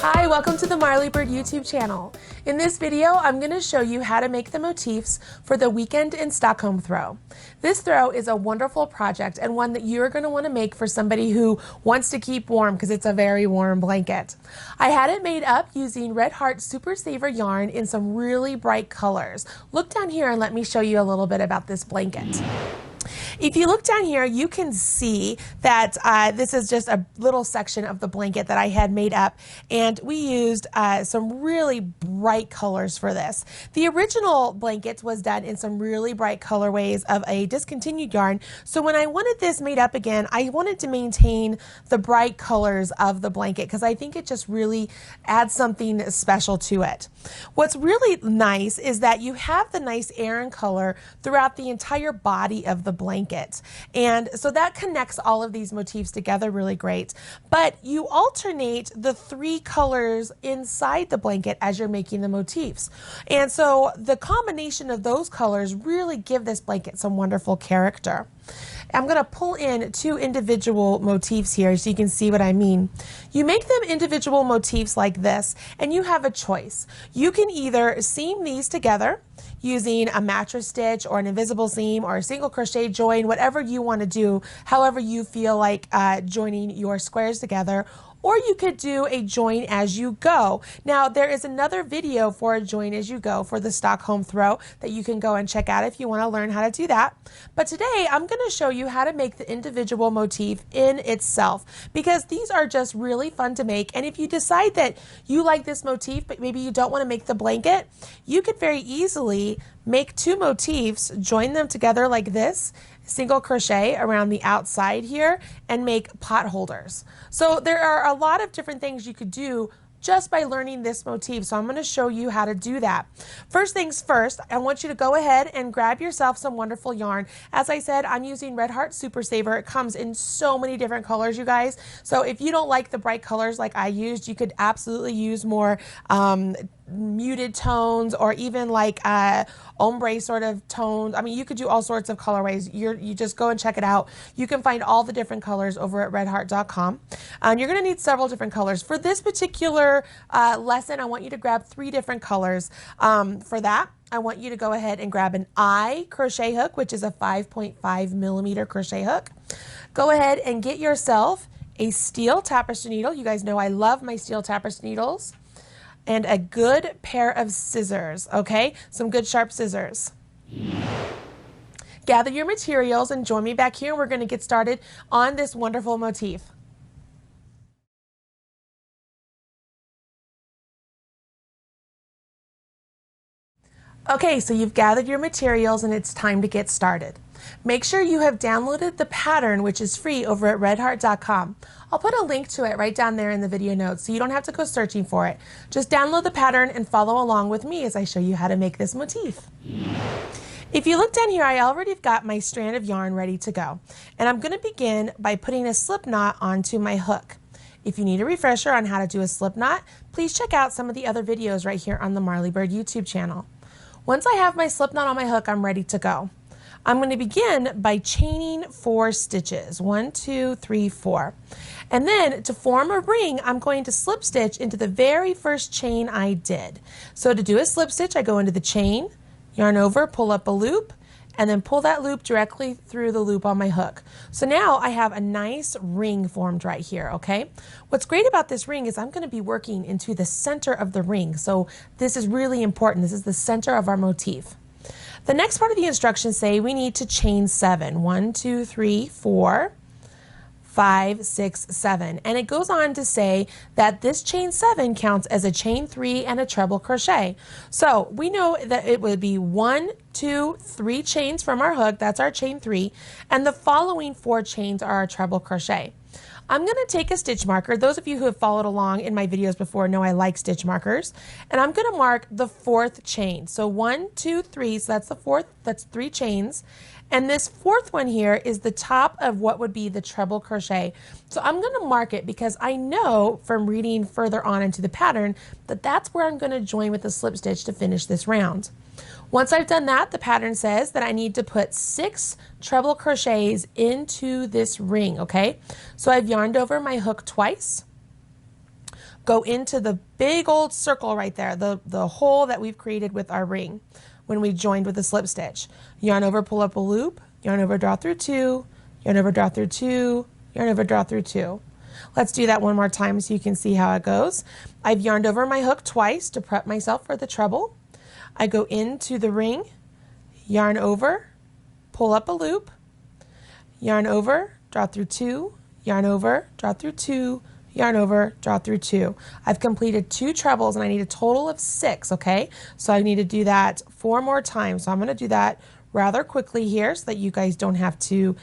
Hi, welcome to the Marley Bird YouTube channel. In this video, I'm going to show you how to make the motifs for the Weekend in Stockholm Throw. This throw is a wonderful project and one that you're going to want to make for somebody who wants to keep warm because it's a very warm blanket. I had it made up using Red Heart Super Saver yarn in some really bright colors. Look down here and let me show you a little bit about this blanket. If you look down here, you can see that this is just a little section of the blanket that I had made up, and we used some really bright colors for this. The original blanket was done in some really bright colorways of a discontinued yarn, so when I wanted this made up again, I wanted to maintain the bright colors of the blanket because I think it just really adds something special to it. What's really nice is that you have the nice Aran color throughout the entire body of the blanket, and so that connects all of these motifs together really great. But you alternate the three colors inside the blanket as you're making the motifs, and so the combination of those colors really give this blanket some wonderful character. I'm going to pull in two individual motifs here so you can see what I mean. You make them individual motifs like this, and you have a choice. You can either seam these together using a mattress stitch or an invisible seam or a single crochet join, whatever you want to do, however you feel like joining your squares together. Or you could do a join as you go. Now, there is another video for a join as you go for the Stockholm Throw that you can go and check out if you want to learn how to do that. But today, I'm going to show you how to make the individual motif in itself, because these are just really fun to make. And if you decide that you like this motif, but maybe you don't want to make the blanket, you could very easily make two motifs, join them together like this, single crochet around the outside here, and make pot holders. So there are a lot of different things you could do just by learning this motif. So I'm going to show you how to do that. First things first, I want you to go ahead and grab yourself some wonderful yarn. As I said, I'm using Red Heart Super Saver. It comes in so many different colors, you guys. So if you don't like the bright colors like I used, you could absolutely use more muted tones, or even like ombre sort of tones. I mean, you could do all sorts of colorways. You just go and check it out. You can find all the different colors over at redheart.com. And you're going to need several different colors. For this particular lesson, I want you to grab 3 different colors. For that, I want you to go ahead and grab an I crochet hook, which is a 5.5 millimeter crochet hook. Go ahead and get yourself a steel tapestry needle. You guys know I love my steel tapestry needles. And a good pair of scissors, okay? Some good sharp scissors. Gather your materials and join me back here. We're going to get started on this wonderful motif. Okay, so you've gathered your materials and it's time to get started. Make sure you have downloaded the pattern, which is free, over at redheart.com. I'll put a link to it right down there in the video notes, so you don't have to go searching for it. Just download the pattern and follow along with me as I show you how to make this motif. If you look down here, I already got my strand of yarn ready to go. And I'm going to begin by putting a slip knot onto my hook. If you need a refresher on how to do a slip knot, please check out some of the other videos right here on the Marley Bird YouTube channel. Once I have my slip knot on my hook, I'm ready to go. I'm going to begin by chaining 4 stitches, 1, 2, 3, 4. And then to form a ring, I'm going to slip stitch into the very first chain I did. So to do a slip stitch, I go into the chain, yarn over, pull up a loop, and then pull that loop directly through the loop on my hook. So now I have a nice ring formed right here, okay? What's great about this ring is I'm going to be working into the center of the ring. So this is really important. This is the center of our motif. The next part of the instructions say we need to chain 7. 1, 2, 3, 4, 5, 6, 7. And it goes on to say that this chain 7 counts as a chain 3 and a treble crochet. So we know that it would be 1, 2, 3 chains from our hook. That's our chain 3. And the following 4 chains are our treble crochet. I'm going to take a stitch marker. Those of you who have followed along in my videos before know I like stitch markers. And I'm going to mark the 4th chain. So 1, 2, 3, so that's the 4th, that's 3 chains. And this 4th one here is the top of what would be the treble crochet. So I'm going to mark it because I know from reading further on into the pattern that that's where I'm going to join with the slip stitch to finish this round. Once I've done that, the pattern says that I need to put 6 treble crochets into this ring, okay? So I've yarned over my hook twice, go into the big old circle right there, the hole that we've created with our ring when we joined with a slip stitch. Yarn over, pull up a loop, yarn over, draw through 2, yarn over, draw through 2, yarn over, draw through 2. Let's do that one more time so you can see how it goes. I've yarned over my hook twice to prep myself for the treble. I go into the ring, yarn over, pull up a loop, yarn over, draw through 2, yarn over, draw through 2, yarn over, draw through 2. I've completed 2 trebles and I need a total of 6, okay? So I need to do that 4 more times. So I'm going to do that rather quickly here so that you guys don't have to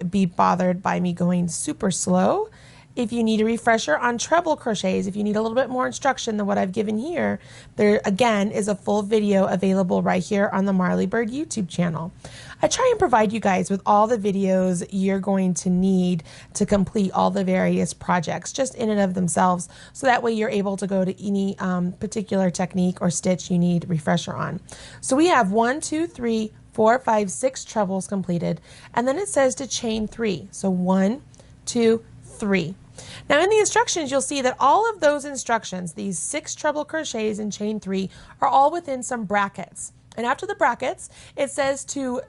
be bothered by me going super slow. If you need a refresher on treble crochets, if you need a little bit more instruction than what I've given here, there again is a full video available right here on the Marley Bird YouTube channel. I try and provide you guys with all the videos you're going to need to complete all the various projects just in and of themselves, so that way you're able to go to any particular technique or stitch you need refresher on. So we have 1, 2, 3, 4, 5, 6 trebles completed, and then it says to chain 3. So 1, 2, 3. Now in the instructions, you'll see that all of those instructions, these 6 treble crochets and chain 3, are all within some brackets. And after the brackets, it says to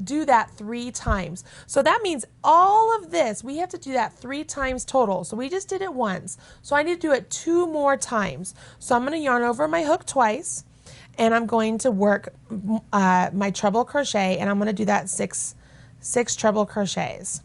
do that 3 times. So that means all of this, we have to do that 3 times total. So we just did it once. So I need to do it 2 more times. So I'm going to yarn over my hook twice, and I'm going to work my treble crochet, and I'm going to do that 6 treble crochets.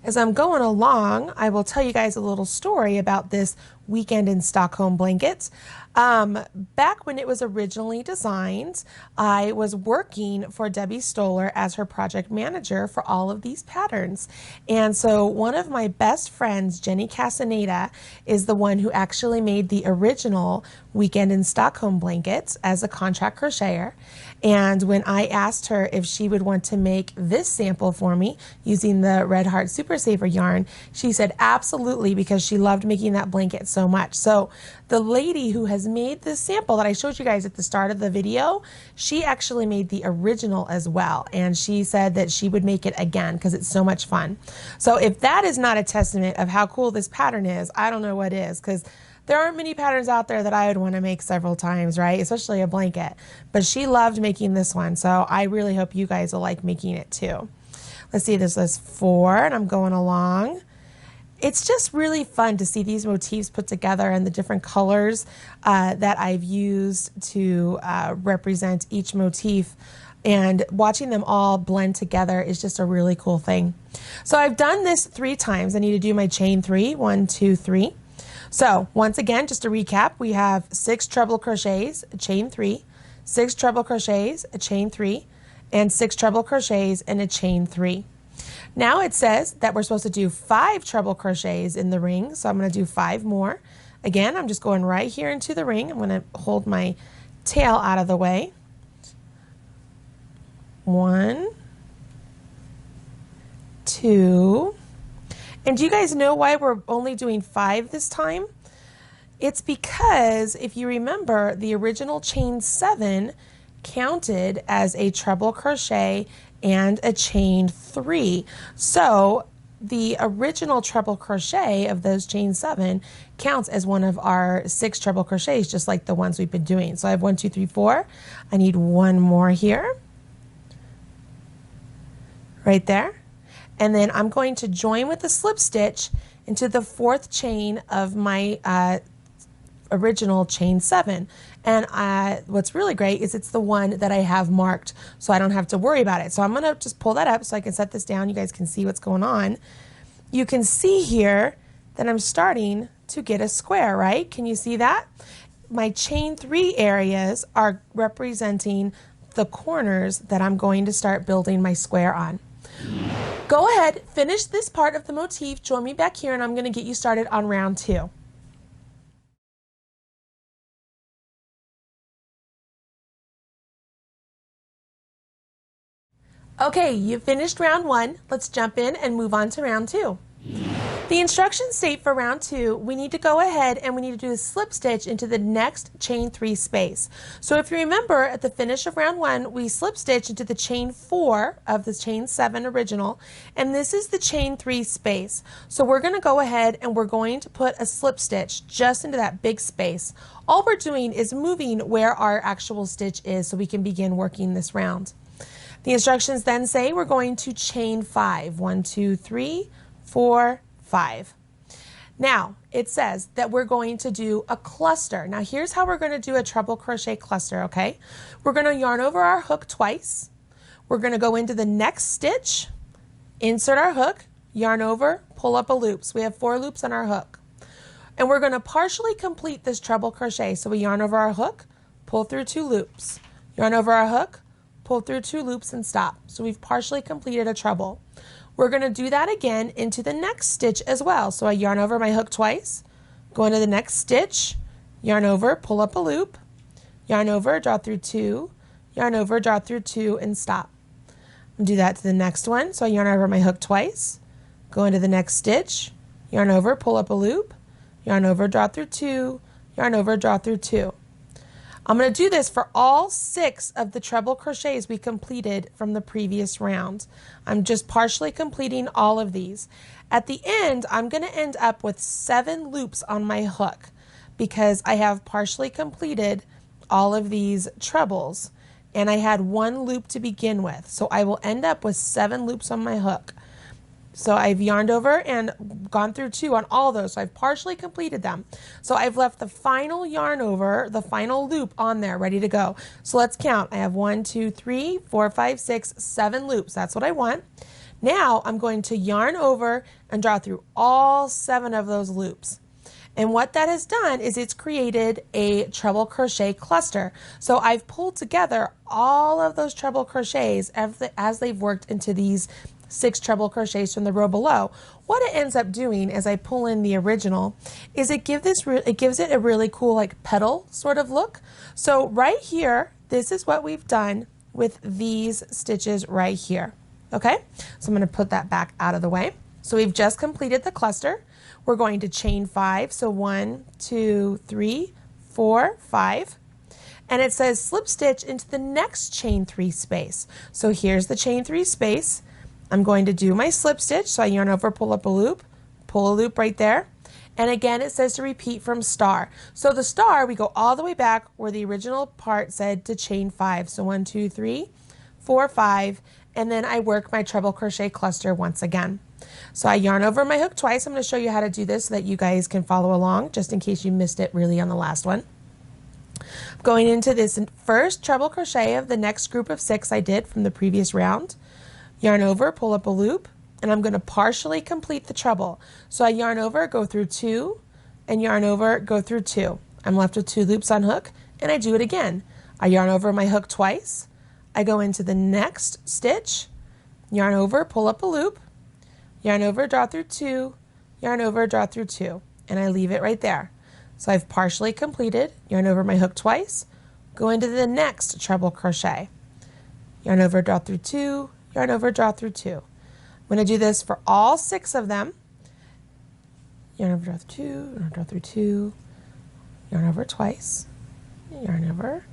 As I'm going along, I will tell you guys a little story about this Weekend in Stockholm blanket. Back when it was originally designed, I was working for Debbie Stoller as her project manager for all of these patterns. And so one of my best friends, Jenny Casaneda, is the one who actually made the original Weekend in Stockholm blankets as a contract crocheter. And when I asked her if she would want to make this sample for me using the Red Heart Super Saver yarn, she said absolutely, because she loved making that blanket so much. So the lady who has made this sample that I showed you guys at the start of the video, she actually made the original as well. And she said that she would make it again because it's so much fun. So if that is not a testament of how cool this pattern is, I don't know what is, because there aren't many patterns out there that I would want to make several times, right? Especially a blanket. But she loved making this one, so I really hope you guys will like making it too. Let's see, this is 4, and I'm going along. It's just really fun to see these motifs put together and the different colors that I've used to represent each motif. And watching them all blend together is just a really cool thing. So I've done this 3 times. I need to do my chain 3, 1, 2, 3. So once again, just to recap, we have 6 treble crochets, a chain 3, 6 treble crochets, a chain 3, and 6 treble crochets and a chain 3. Now it says that we're supposed to do 5 treble crochets in the ring, so I'm going to do 5 more. Again, I'm just going right here into the ring. I'm going to hold my tail out of the way. 1, 2. And do you guys know why we're only doing 5 this time? It's because if you remember, the original chain 7 counted as a treble crochet and a chain 3. So the original treble crochet of those chain 7 counts as one of our 6 treble crochets, just like the ones we've been doing. So I have 1, 2, 3, 4. I need 1 more here. Right there. And then I'm going to join with a slip stitch into the 4th chain of my original chain 7. And what's really great is it's the one that I have marked, so I don't have to worry about it. So I'm going to just pull that up so I can set this down. You guys can see what's going on. You can see here that I'm starting to get a square, right? Can you see that? My chain 3 areas are representing the corners that I'm going to start building my square on. Go ahead, finish this part of the motif, join me back here, and I'm going to get you started on round 2. Okay, you finished round 1. Let's jump in and move on to round 2. The instructions state for round 2, we need to go ahead and we need to do a slip stitch into the next chain 3 space. So if you remember at the finish of round 1, we slip stitched into the chain 4 of the chain 7 original, and this is the chain 3 space. So we're going to go ahead and we're going to put a slip stitch just into that big space. All we're doing is moving where our actual stitch is so we can begin working this round. The instructions then say we're going to chain 5. 1, 2, 3, 4, 5. Now it says that we're going to do a cluster. Now here's how we're going to do a treble crochet cluster, okay? We're going to yarn over our hook twice. We're going to go into the next stitch, insert our hook, yarn over, pull up a loop. So we have 4 loops on our hook. And we're going to partially complete this treble crochet. So we yarn over our hook, pull through 2 loops. Yarn over our hook, pull through 2 loops and stop. So we've partially completed a treble. We're going to do that again into the next stitch as well. So I yarn over my hook twice, go into the next stitch, yarn over, pull up a loop, yarn over, draw through 2, yarn over, draw through 2 and stop. And do that to the next one. So I yarn over my hook twice, go into the next stitch, yarn over, pull up a loop, yarn over, draw through 2, yarn over, draw through 2. I'm going to do this for all 6 of the treble crochets we completed from the previous round. I'm just partially completing all of these. At the end, I'm going to end up with 7 loops on my hook because I have partially completed all of these trebles and I had 1 loop to begin with. So I will end up with 7 loops on my hook. So I've yarned over and gone through 2 on all those. So I've partially completed them. So I've left the final yarn over, the final loop on there ready to go. So let's count. I have 1, 2, 3, 4, 5, 6, 7 loops. That's what I want. Now I'm going to yarn over and draw through all 7 of those loops. And what that has done is it's created a treble crochet cluster. So I've pulled together all of those treble crochets as they've worked into these 6 treble crochets from the row below. What it ends up doing as I pull in the original is it gives it a really cool like petal sort of look. So right here, this is what we've done with these stitches right here. Okay, so I'm going to put that back out of the way. So we've just completed the cluster. We're going to chain 5. So 1, 2, 3, 4, 5. And it says slip stitch into the next chain 3 space. So here's the chain 3 space. I'm going to do my slip stitch, so I yarn over, pull up a loop, pull a loop right there. And again, it says to repeat from star. So the star, we go all the way back where the original part said to chain 5. So 1, 2, 3, 4, 5, and then I work my treble crochet cluster once again. So I yarn over my hook twice. I'm going to show you how to do this so that you guys can follow along, just in case you missed it really on the last one. Going into this first treble crochet of the next group of 6 I did from the previous round. Yarn over, pull up a loop, and I'm going to partially complete the treble. So I yarn over, go through 2, and yarn over, go through 2. I'm left with 2 loops on hook, and I do it again. I yarn over my hook twice, I go into the next stitch, yarn over, pull up a loop, yarn over, draw through 2, yarn over, draw through 2, and I leave it right there. So I've partially completed, yarn over my hook twice, go into the next treble crochet, yarn over, draw through 2, yarn over, draw through 2. I'm going to do this for all 6 of them. Yarn over, draw through 2, yarn over, draw through 2, yarn over twice, yarn over,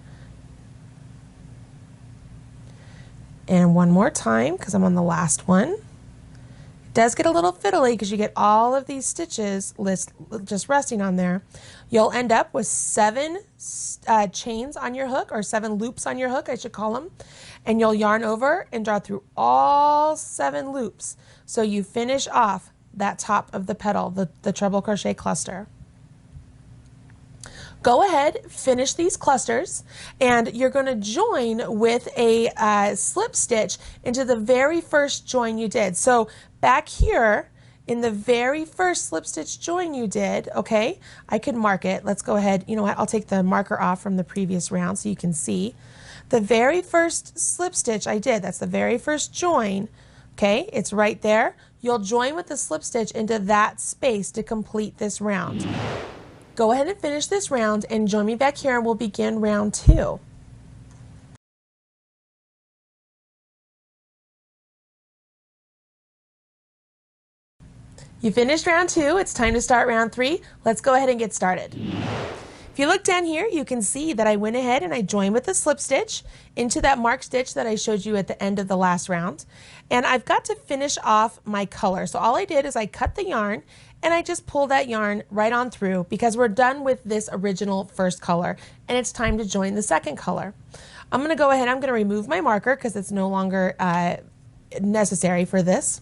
and one more time because I'm on the last one. It does get a little fiddly because you get all of these stitches just resting on there. You'll end up with 7 chains on your hook, or 7 loops on your hook, I should call them. And you'll yarn over and draw through all 7 loops. So you finish off that top of the petal, the treble crochet cluster. Go ahead, finish these clusters, and you're going to join with a slip stitch into the very first join you did. So back here in the very first slip stitch join you did, okay, I could mark it. Let's go ahead. You know what? I'll take the marker off from the previous round so you can see. The very first slip stitch I did, that's the very first join, okay, it's right there. You'll join with the slip stitch into that space to complete this round. Go ahead and finish this round and join me back here and we'll begin round 2. You finished round 2. It's time to start round 3. Let's go ahead and get started. If you look down here, you can see that I went ahead and I joined with a slip stitch into that marked stitch that I showed you at the end of the last round. And I've got to finish off my color. So all I did is I cut the yarn and I just pulled that yarn right on through because we're done with this original first color and it's time to join the second color. I'm going to go ahead, I'm going to remove my marker because it's no longer necessary for this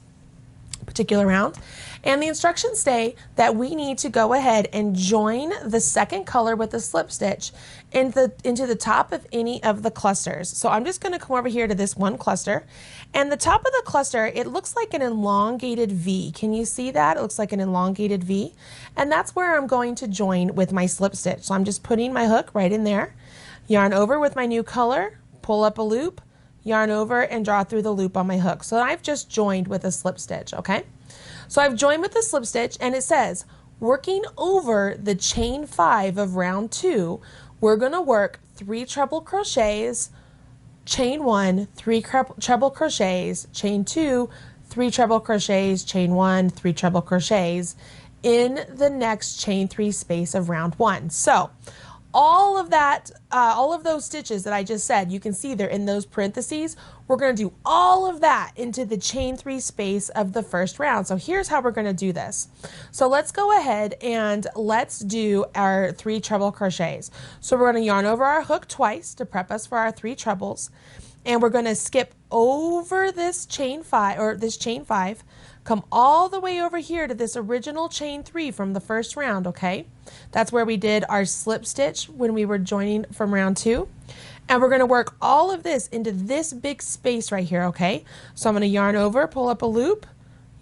particular round. And the instructions say that we need to go ahead and join the second color with a slip stitch into the top of any of the clusters. So I'm just going to come over here to this one cluster, and the top of the cluster, it looks like an elongated V. Can you see that? It looks like an elongated V, and that's where I'm going to join with my slip stitch. So I'm just putting my hook right in there, yarn over with my new color, pull up a loop, yarn over and draw through the loop on my hook. So I've just joined with a slip stitch, okay? So I've joined with the slip stitch and it says, working over the chain 5 of round 2, we're gonna work 3 treble crochets, chain 1, 3 treble crochets, chain 2, 3 treble crochets, chain 1, 3 treble crochets in the next chain 3 space of round 1. So all of that, all of those stitches that I just said, you can see they're in those parentheses. We're going to do all of that into the chain 3 space of the first round. So here's how we're going to do this. So let's go ahead and let's do our 3 treble crochets. So we're going to yarn over our hook twice to prep us for our 3 trebles. And we're going to skip over this chain 5, come all the way over here to this original chain 3 from the first round, okay? That's where we did our slip stitch when we were joining from round 2. And we're going to work all of this into this big space right here, okay? So I'm going to yarn over, pull up a loop,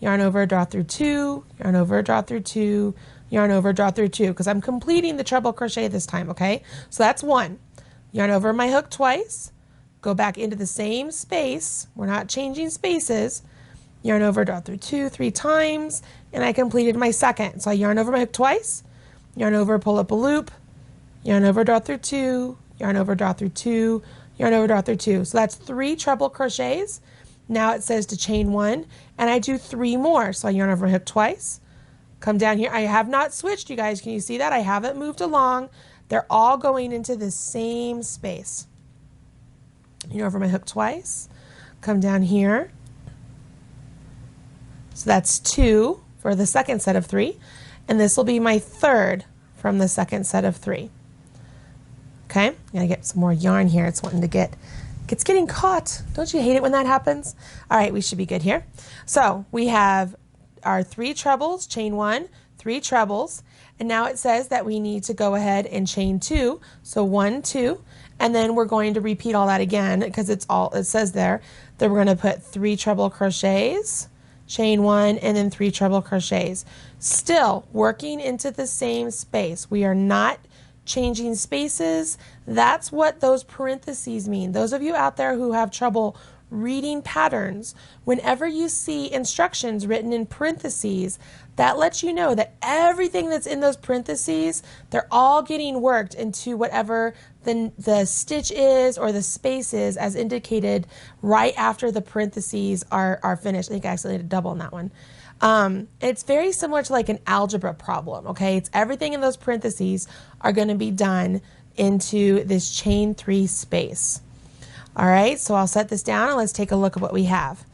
yarn over, draw through 2, yarn over, draw through 2, yarn over, draw through 2, because I'm completing the treble crochet this time, okay? So that's 1. Yarn over my hook twice, go back into the same space. We're not changing spaces. Yarn over, draw through 2, 3 times, and I completed my second. So I yarn over my hook twice, yarn over, pull up a loop, yarn over, draw through 2, yarn over, draw through 2, yarn over, draw through 2. So that's 3 treble crochets. Now it says to chain 1, and I do 3 more. So I yarn over my hook twice, come down here. I have not switched, you guys. Can you see that? I haven't moved along. They're all going into the same space. Yarn over my hook twice, come down here. So that's 2 for the second set of 3, and this will be my third from the second set of 3. Okay, I'm gonna get some more yarn here. It's getting caught. Don't you hate it when that happens? All right, we should be good here. So we have our 3 trebles, chain 1, 3 trebles, and now it says that we need to go ahead and chain 2. So 1, 2, and then we're going to repeat all that again because it says there that we're going to put 3 treble crochets, chain 1, and then 3 treble crochets. Still working into the same space. We are not changing spaces. That's what those parentheses mean. Those of you out there who have trouble reading patterns, whenever you see instructions written in parentheses, that lets you know that everything that's in those parentheses, they're all getting worked into whatever the stitch is or the space is as indicated right after the parentheses are finished. I think I actually did a double on that one. It's very similar to like an algebra problem, okay? It's everything in those parentheses are going to be done into this chain 3 space. All right, so I'll set this down and let's take a look at what we have.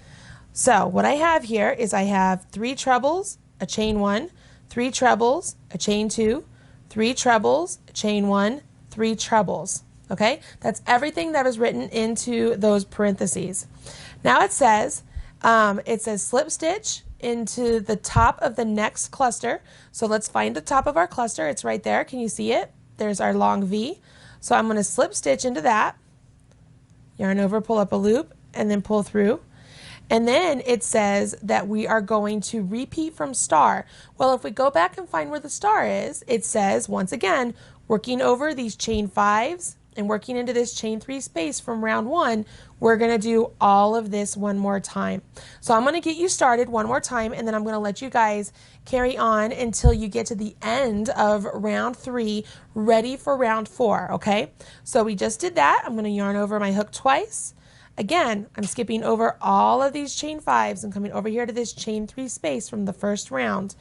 So what I have here is I have 3 trebles, a chain 1, 3 trebles, a chain 2, 3 trebles, a chain 1, 3 trebles. Okay, that's everything that is written into those parentheses. Now it says slip stitch into the top of the next cluster. So let's find the top of our cluster. It's right there. Can you see it? There's our long V. So I'm going to slip stitch into that. Yarn over, pull up a loop, and then pull through. And then it says that we are going to repeat from star. Well, if we go back and find where the star is, it says, once again, working over these chain 5s and working into this chain 3 space from round 1, we're going to do all of this one more time. So I'm going to get you started one more time, and then I'm going to let you guys carry on until you get to the end of round 3, ready for round 4, okay? So we just did that. I'm going to yarn over my hook twice. Again, I'm skipping over all of these chain 5s and coming over here to this chain 3 space from the first round.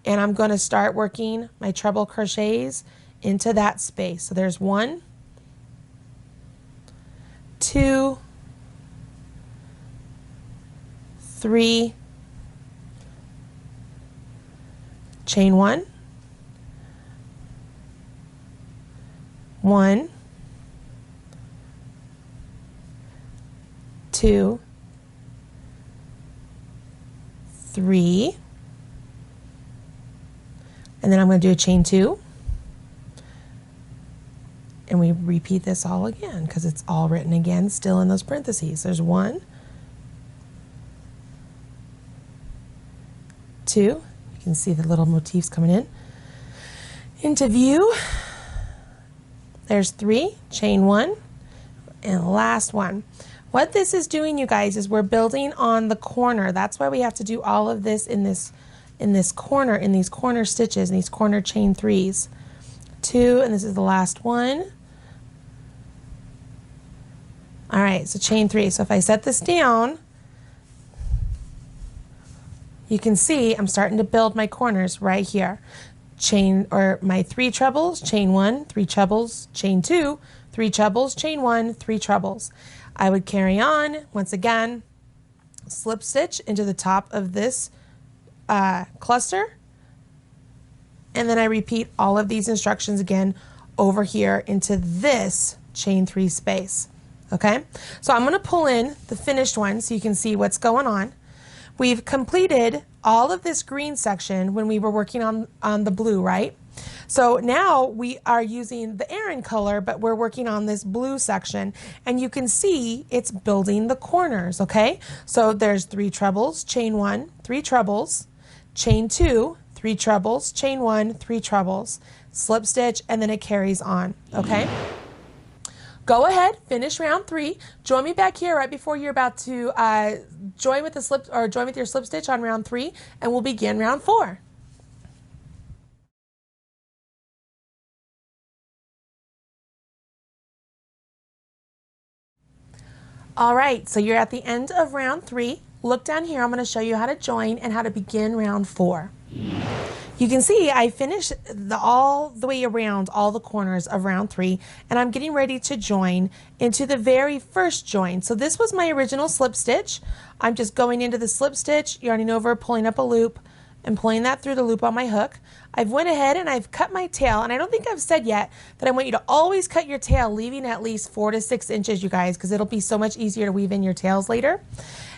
And I'm going to start working my treble crochets into that space. So there's 1, 2, 3, chain 1, 1, 2, 3, and then I'm going to do a chain 2, and we repeat this all again because it's all written again still in those parentheses. There's 1, 2, you can see the little motifs coming in into view. There's 3, chain 1, and last one. What this is doing, you guys, is we're building on the corner. That's why we have to do all of this in this corner, in these corner stitches, in these corner chain 3s. 2, and this is the last one. All right, so chain 3. So if I set this down, you can see I'm starting to build my corners right here. Chain, or my 3 trebles, chain 1, 3 trebles, chain 2, 3 trebles, chain 1, 3 trebles. I would carry on, once again, slip stitch into the top of this cluster, and then I repeat all of these instructions again over here into this chain 3 space. Okay, so I'm going to pull in the finished one so you can see what's going on. We've completed all of this green section when we were working on the blue, right? So now we are using the Aran color, but we're working on this blue section, and you can see it's building the corners, okay? So there's 3 trebles, chain 1, 3 trebles, chain 2, 3 trebles, chain 1, 3 trebles, slip stitch, and then it carries on, okay? Go ahead, finish round 3. Join me back here right before you're about to join with your slip stitch on round 3, and we'll begin round 4. All right, so you're at the end of round 3. Look down here. I'm going to show you how to join and how to begin round 4. You can see I finished all the way around all the corners of round 3, and I'm getting ready to join into the very first join. So this was my original slip stitch. I'm just going into the slip stitch, yarning over, pulling up a loop, and pulling that through the loop on my hook. I've went ahead and I've cut my tail, and I don't think I've said yet that I want you to always cut your tail, leaving at least 4 to 6 inches, you guys, because it'll be so much easier to weave in your tails later.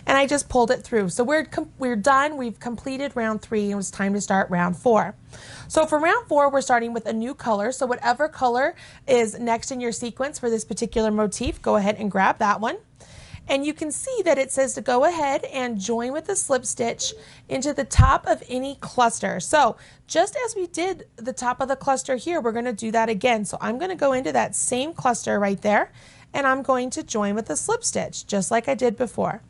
And I just pulled it through. So we're done. We've completed round 3, and it was time to start round 4. So for round 4, we're starting with a new color. So whatever color is next in your sequence for this particular motif, go ahead and grab that one. And you can see that it says to go ahead and join with the slip stitch into the top of any cluster. So just as we did the top of the cluster here, we're going to do that again. So I'm going to go into that same cluster right there, and I'm going to join with the slip stitch, just like I did before.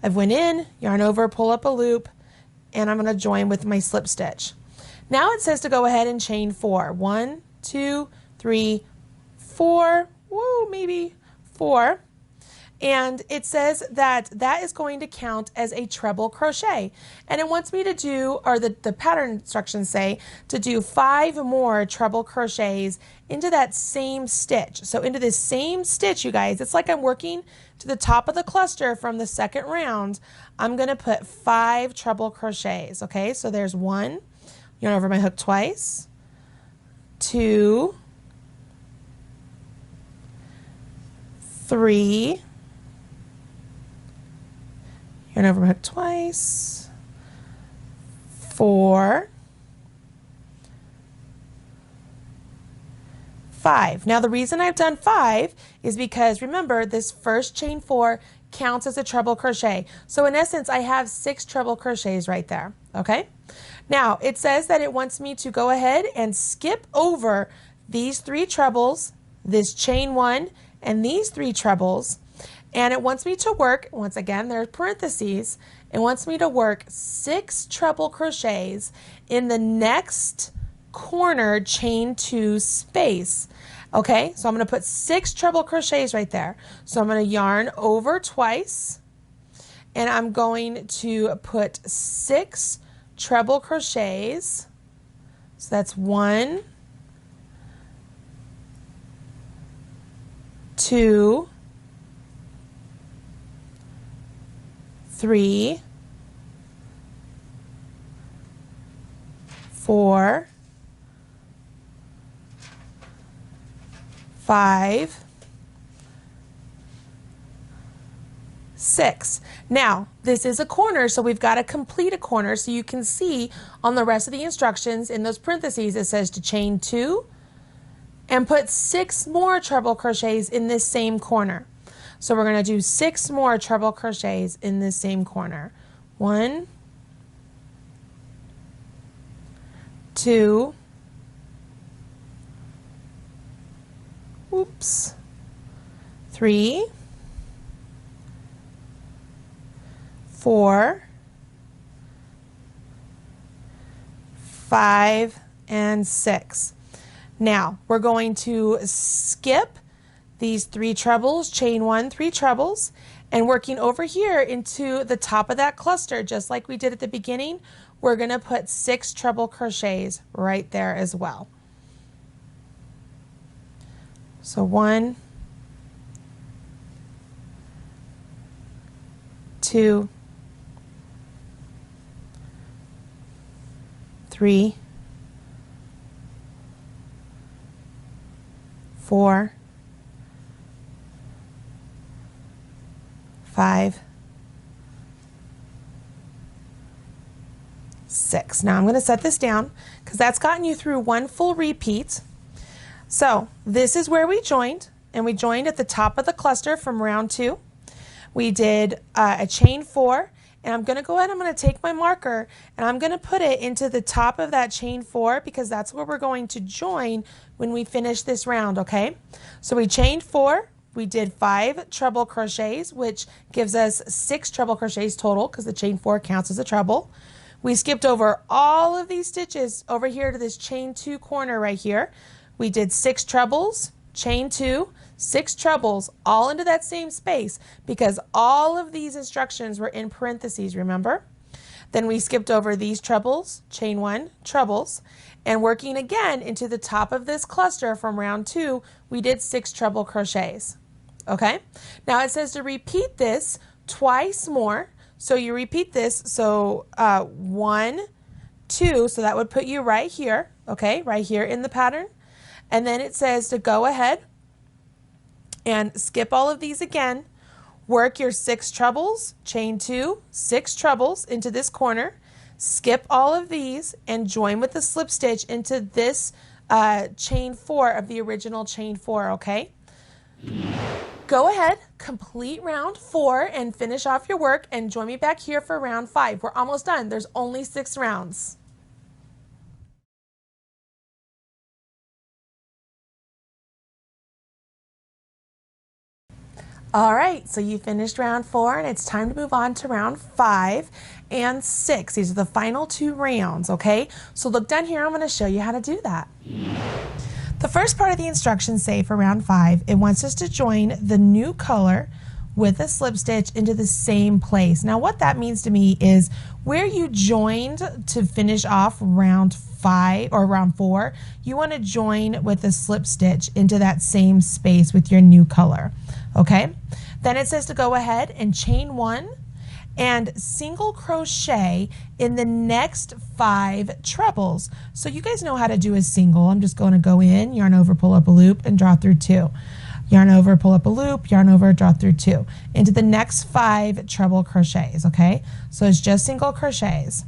I've went in, yarn over, pull up a loop, and I'm going to join with my slip stitch. Now it says to go ahead and chain 4. 1, 2, 3, 4, woo, maybe 4. And it says that that is going to count as a treble crochet. And it wants me to do, or the pattern instructions say, to do 5 more treble crochets into that same stitch. So into this same stitch, you guys, it's like I'm working to the top of the cluster from the second round. I'm going to put 5 treble crochets, okay? So there's 1, yarn over my hook twice, 2, 3, yarn over my hook twice, 4, 5. Now the reason I've done 5 is because remember this first chain 4 counts as a treble crochet. So in essence I have 6 treble crochets right there, okay? Now it says that it wants me to go ahead and skip over these 3 trebles, this chain 1, and these 3 trebles, and it wants me to work, once again there's parentheses, it wants me to work 6 treble crochets in the next corner chain 2 space. Okay, so I'm going to put 6 treble crochets right there. So I'm going to yarn over twice, and I'm going to put 6 treble crochets. So that's 1, 2, 3, 4, 5, 6. Now, this is a corner, so we've got to complete a corner. So you can see on the rest of the instructions in those parentheses, it says to chain 2 and put 6 more treble crochets in this same corner. So we're going to do 6 more treble crochets in this same corner. 1, 2, 3, 4, 5, and 6. Now we're going to skip these 3 trebles, chain 1, 3 trebles, and working over here into the top of that cluster, just like we did at the beginning, we're going to put 6 treble crochets right there as well. So 1, 2, 3, 4, 5, 6. Now I'm going to set this down because that's gotten you through 1 full repeat. So this is where we joined, and we joined at the top of the cluster from round 2. We did a chain 4, and I'm going to go ahead, I'm going to take my marker and I'm going to put it into the top of that chain 4 because that's where we're going to join when we finish this round, okay? So we chained 4, we did 5 treble crochets, which gives us 6 treble crochets total because the chain 4 counts as a treble. We skipped over all of these stitches over here to this chain 2 corner right here. We did 6 trebles, chain 2, 6 trebles, all into that same space because all of these instructions were in parentheses, remember? Then we skipped over these trebles, chain 1, trebles, and working again into the top of this cluster from round 2, we did 6 treble crochets. Okay? Now it says to repeat this twice more. So you repeat this, so 1, 2, so that would put you right here, okay, right here in the pattern. And then it says to go ahead and skip all of these again, work your 6 trebles, chain 2, 6 trebles into this corner, skip all of these and join with the slip stitch into this chain 4 of the original chain 4, okay? Go ahead, complete round 4 and finish off your work and join me back here for round 5. We're almost done. There's only 6 rounds. All right, so you finished round 4 and it's time to move on to round 5 and 6. These are the final 2 rounds, okay? So look down here, I'm going to show you how to do that. The first part of the instructions say for round 5, it wants us to join the new color with a slip stitch into the same place. Now what that means to me is where you joined to finish off round 5 or round 4, you want to join with a slip stitch into that same space with your new color. Okay? Then it says to go ahead and chain 1 and single crochet in the next 5 trebles. So you guys know how to do a single. I'm just going to go in, yarn over, pull up a loop, and draw through 2. Yarn over, pull up a loop, yarn over, draw through 2 into the next 5 treble crochets, okay? So it's just single crochets.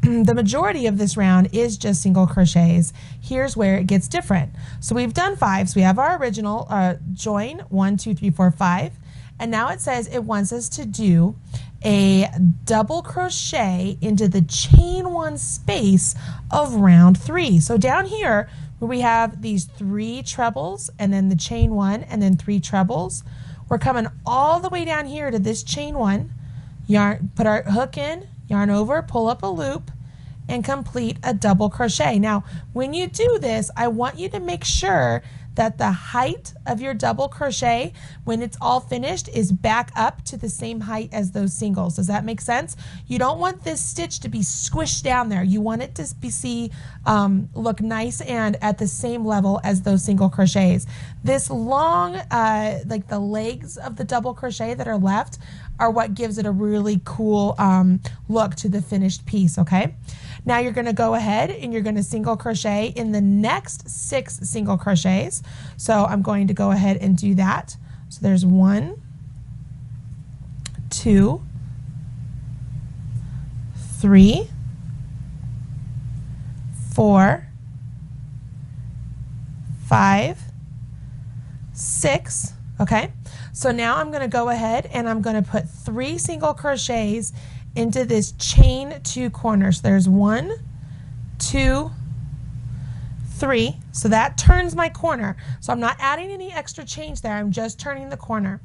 The majority of this round is just single crochets. Here's where it gets different. So we've done 5, so we have our original join, 1, 2, 3, 4, 5, and now it says it wants us to do a double crochet into the chain 1 space of round 3. So down here where we have these 3 trebles and then the chain 1 and then 3 trebles, we're coming all the way down here to this chain 1, yarn, put our hook in, yarn over, pull up a loop, and complete a double crochet. Now, when you do this, I want you to make sure that the height of your double crochet when it's all finished is back up to the same height as those singles. Does that make sense? You don't want this stitch to be squished down there. You want it to look nice and at the same level as those single crochets. This long, like the legs of the double crochet that are left are what gives it a really cool look to the finished piece, okay? Now you're going to go ahead and you're going to single crochet in the next 6 single crochets. So I'm going to go ahead and do that. So there's 1, 2, 3, 4, 5, 6, okay? So now I'm going to go ahead and I'm going to put 3 single crochets into this chain 2 corners. There's 1, 2, 3. So that turns my corner. So I'm not adding any extra change there. I'm just turning the corner.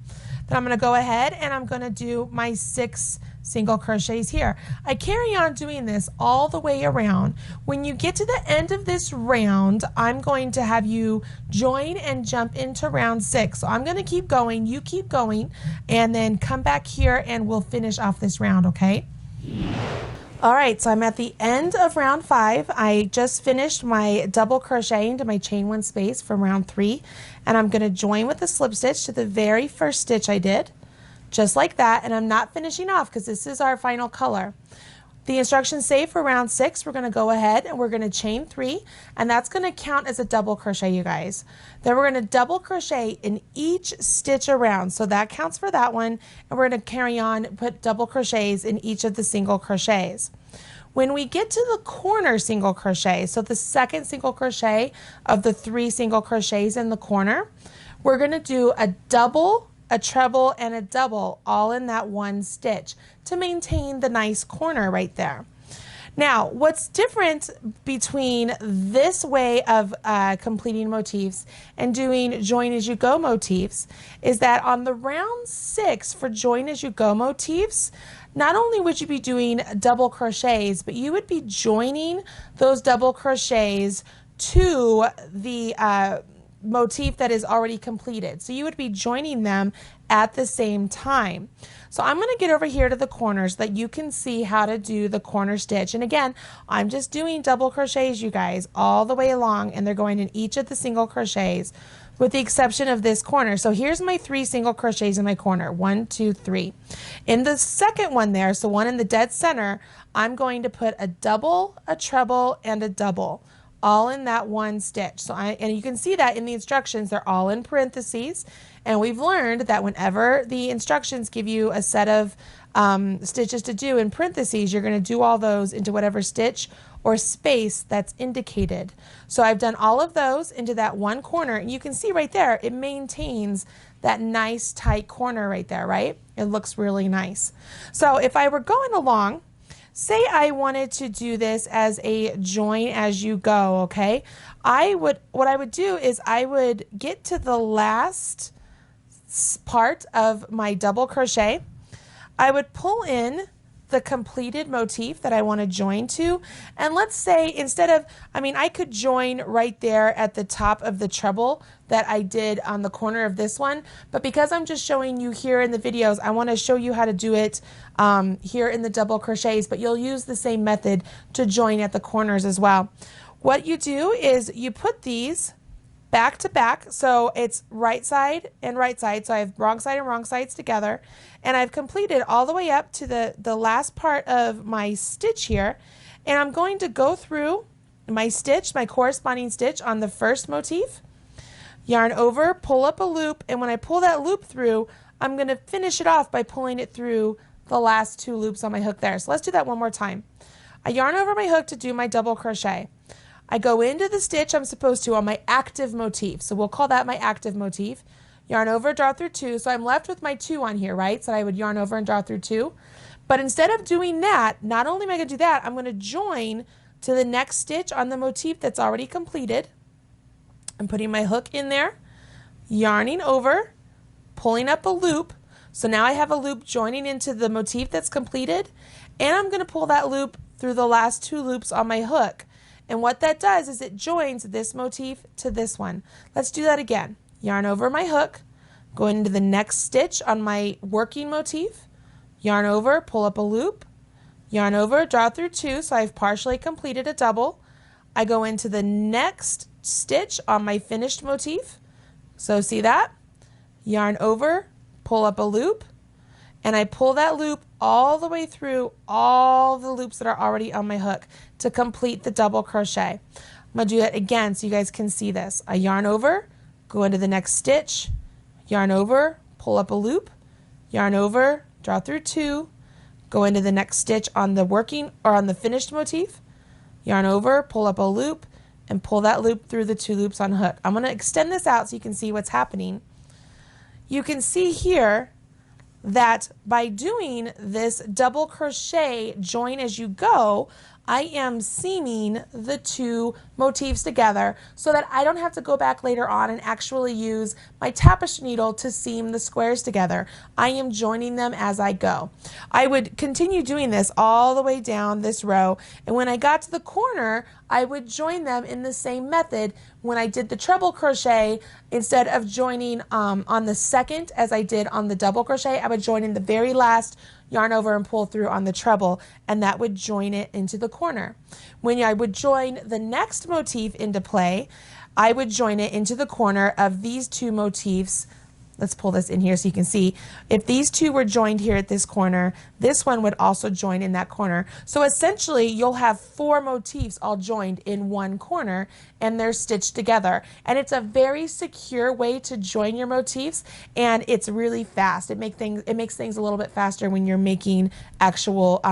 Then I'm going to go ahead and I'm going to do my 6 single crochets here. I carry on doing this all the way around. When you get to the end of this round, I'm going to have you join and jump into round 6. So I'm going to keep going, you keep going, and then come back here and we'll finish off this round, okay? All right, so I'm at the end of round 5. I just finished my double crochet into my chain 1 space from round 3, and I'm going to join with the slip stitch to the very first stitch I did, just like that, and I'm not finishing off because this is our final color. The instructions say for round 6, we're going to go ahead and we're going to chain 3, and that's going to count as a double crochet, you guys. Then we're going to double crochet in each stitch around, so that counts for that one, and we're going to carry on, put double crochets in each of the single crochets. When we get to the corner single crochet, so the second single crochet of the 3 single crochets in the corner, we're going to do a double, a treble, and a double all in that one stitch to maintain the nice corner right there. Now, what's different between this way of completing motifs and doing join as you go motifs is that on the round 6 for join as you go motifs, not only would you be doing double crochets, but you would be joining those double crochets to the motif that is already completed. So you would be joining them at the same time. So I'm going to get over here to the corners so that you can see how to do the corner stitch. And again, I'm just doing double crochets, you guys, all the way along, and they're going in each of the single crochets with the exception of this corner. So here's my 3 single crochets in my corner. 1, 2, 3. In the second one there, so one in the dead center, I'm going to put a double, a treble, and a double, all in that one stitch. So and you can see that in the instructions, they're all in parentheses. And we've learned that whenever the instructions give you a set of stitches to do in parentheses, you're going to do all those into whatever stitch or space that's indicated. So I've done all of those into that one corner, and you can see right there, it maintains that nice tight corner right there, right? It looks really nice. So if I were going along, say I wanted to do this as a join as you go, okay? What I would do is I would get to the last part of my double crochet. I would pull in the completed motif that I want to join to, and let's say instead of, I could join right there at the top of the treble that I did on the corner of this one, but because I'm just showing you here in the videos, I want to show you how to do it here in the double crochets, but you'll use the same method to join at the corners as well. What you do is you put these back to back, so it's right side and right side, so I have wrong side and wrong sides together, and I've completed all the way up to the last part of my stitch here, and I'm going to go through my stitch, my corresponding stitch on the first motif, yarn over, pull up a loop, and when I pull that loop through, I'm going to finish it off by pulling it through the last 2 loops on my hook there. So let's do that one more time. I yarn over my hook to do my double crochet. I go into the stitch I'm supposed to on my active motif, so we'll call that my active motif. Yarn over, draw through 2, so I'm left with my 2 on here, right? So I would yarn over and draw through 2. But instead of doing that, not only am I going to do that, I'm going to join to the next stitch on the motif that's already completed. I'm putting my hook in there, yarning over, pulling up a loop. So now I have a loop joining into the motif that's completed, and I'm going to pull that loop through the last 2 loops on my hook. And what that does is it joins this motif to this one. Let's do that again. Yarn over my hook, go into the next stitch on my working motif, yarn over, pull up a loop, yarn over, draw through 2, so I've partially completed a double. I go into the next stitch on my finished motif, so see that? Yarn over, pull up a loop, and I pull that loop all the way through all the loops that are already on my hook to complete the double crochet. I'm going to do that again so you guys can see this. I yarn over, go into the next stitch, yarn over, pull up a loop, yarn over, draw through 2, go into the next stitch on the working or on the finished motif, yarn over, pull up a loop, and pull that loop through the 2 loops on hook. I'm going to extend this out so you can see what's happening. You can see here that by doing this double crochet join as you go, I am seaming the 2 motifs together so that I don't have to go back later on and actually use my tapestry needle to seam the squares together. I am joining them as I go. I would continue doing this all the way down this row, and when I got to the corner, I would join them in the same method. When I did the treble crochet, instead of joining on the second as I did on the double crochet, I would join in the very last, yarn over and pull through on the treble, and that would join it into the corner. When I would join the next motif into play, I would join it into the corner of these 2 motifs. Let's pull this in here so you can see. If these 2 were joined here at this corner, this one would also join in that corner. So essentially you'll have 4 motifs all joined in one corner, and they're stitched together. And it's a very secure way to join your motifs, and it's really fast. It makes things a little bit faster when you're making actual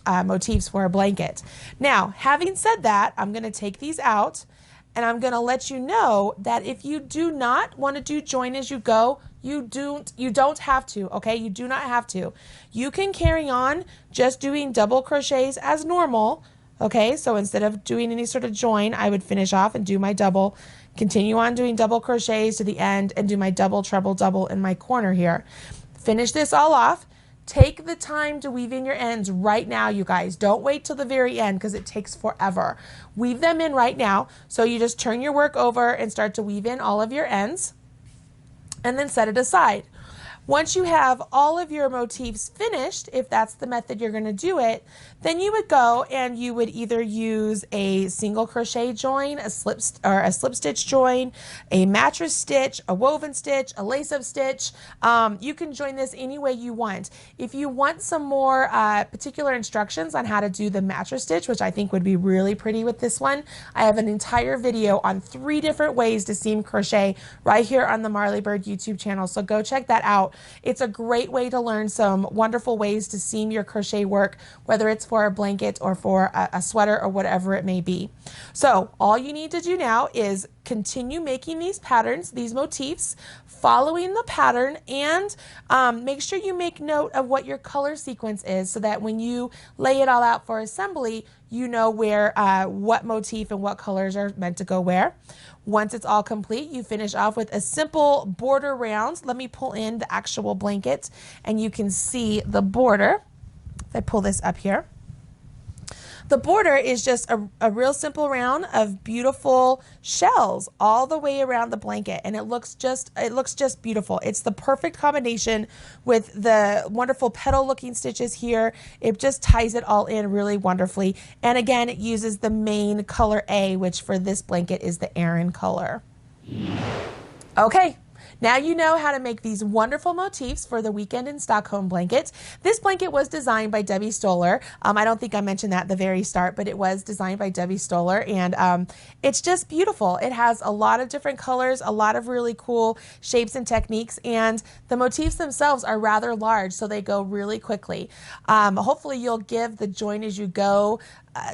motifs for a blanket. Now, having said that, I'm going to take these out. And I'm going to let you know that if you do not want to do join as you go, you don't have to, okay? You do not have to. You can carry on just doing double crochets as normal, okay? So instead of doing any sort of join, I would finish off and do my double, continue on doing double crochets to the end, and do my double, treble, double in my corner here. Finish this all off. Take the time to weave in your ends right now, you guys. Don't wait till the very end because it takes forever. Weave them in right now. So you just turn your work over and start to weave in all of your ends and then set it aside. Once you have all of your motifs finished, if that's the method you're going to do it, then you would go and you would either use a single crochet join, a slip stitch join, a mattress stitch, a woven stitch, a lace-up stitch. You can join this any way you want. If you want some more particular instructions on how to do the mattress stitch, which I think would be really pretty with this one, I have an entire video on 3 different ways to seam crochet right here on the Marley Bird YouTube channel. So go check that out. It's a great way to learn some wonderful ways to seam your crochet work, whether it's for a blanket or for a sweater or whatever it may be. So all you need to do now is continue making these patterns, these motifs, following the pattern, and make sure you make note of what your color sequence is so that when you lay it all out for assembly, you know where what motif and what colors are meant to go where. Once it's all complete, you finish off with a simple border round. Let me pull in the actual blanket and you can see the border. If I pull this up here. The border is just a real simple round of beautiful shells all the way around the blanket, and it looks just beautiful. It's the perfect combination with the wonderful petal looking stitches here. It just ties it all in really wonderfully. And again, it uses the main color A, which for this blanket is the Aran color. Okay. Now you know how to make these wonderful motifs for the Weekend in Stockholm blanket. This blanket was designed by Debbie Stoller. I don't think I mentioned that at the very start, but it was designed by Debbie Stoller, and it's just beautiful. It has a lot of different colors, a lot of really cool shapes and techniques, and the motifs themselves are rather large, so they go really quickly. Hopefully you'll give the join as you go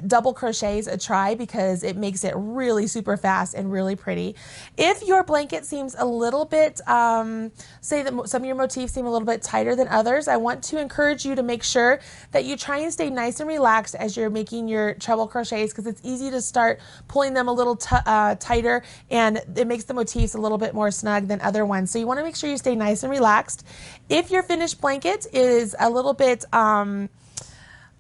double crochets a try because it makes it really super fast and really pretty. If your blanket seems a little bit, say that some of your motifs seem a little bit tighter than others, I want to encourage you to make sure that you try and stay nice and relaxed as you're making your treble crochets, because it's easy to start pulling them a little tighter, and it makes the motifs a little bit more snug than other ones. So you want to make sure you stay nice and relaxed. If your finished blanket is a little bit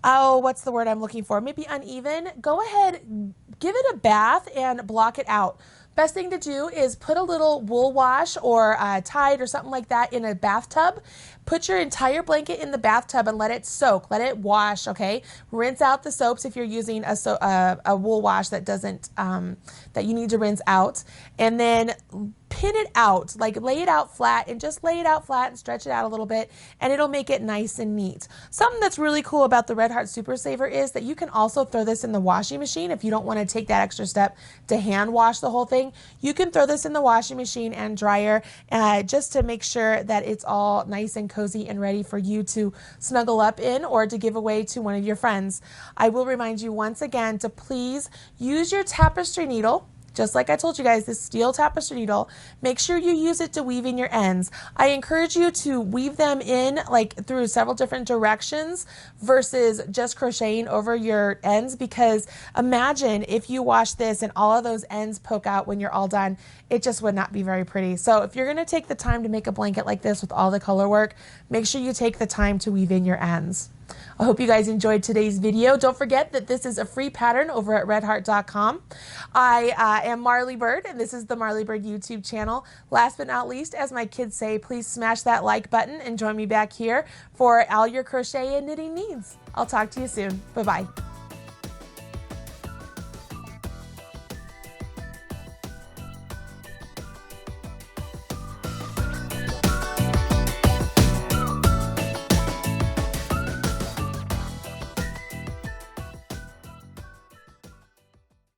oh, what's the word I'm looking for? Maybe uneven. Go ahead, give it a bath and block it out. Best thing to do is put a little wool wash or Tide or something like that in a bathtub. Put your entire blanket in the bathtub and let it soak. Let it wash, okay? Rinse out the soaps if you're using a wool wash that doesn't, that you need to rinse out. And then pin it out, like lay it out flat and just lay it out flat and stretch it out a little bit, and it'll make it nice and neat. Something that's really cool about the Red Heart Super Saver is that you can also throw this in the washing machine if you don't want to take that extra step to hand wash the whole thing. You can throw this in the washing machine and dryer just to make sure that it's all nice and cozy and ready for you to snuggle up in or to give away to one of your friends. I will remind you once again to please use your tapestry needle. Just like I told you guys, this steel tapestry needle, make sure you use it to weave in your ends. I encourage you to weave them in like through several different directions versus just crocheting over your ends, because imagine if you wash this and all of those ends poke out when you're all done. It just would not be very pretty. So if you're going to take the time to make a blanket like this with all the color work, make sure you take the time to weave in your ends. I hope you guys enjoyed today's video. Don't forget that this is a free pattern over at redheart.com. I am Marley Bird, and this is the Marley Bird YouTube channel. Last but not least, as my kids say, please smash that like button and join me back here for all your crochet and knitting needs. I'll talk to you soon. Bye-bye.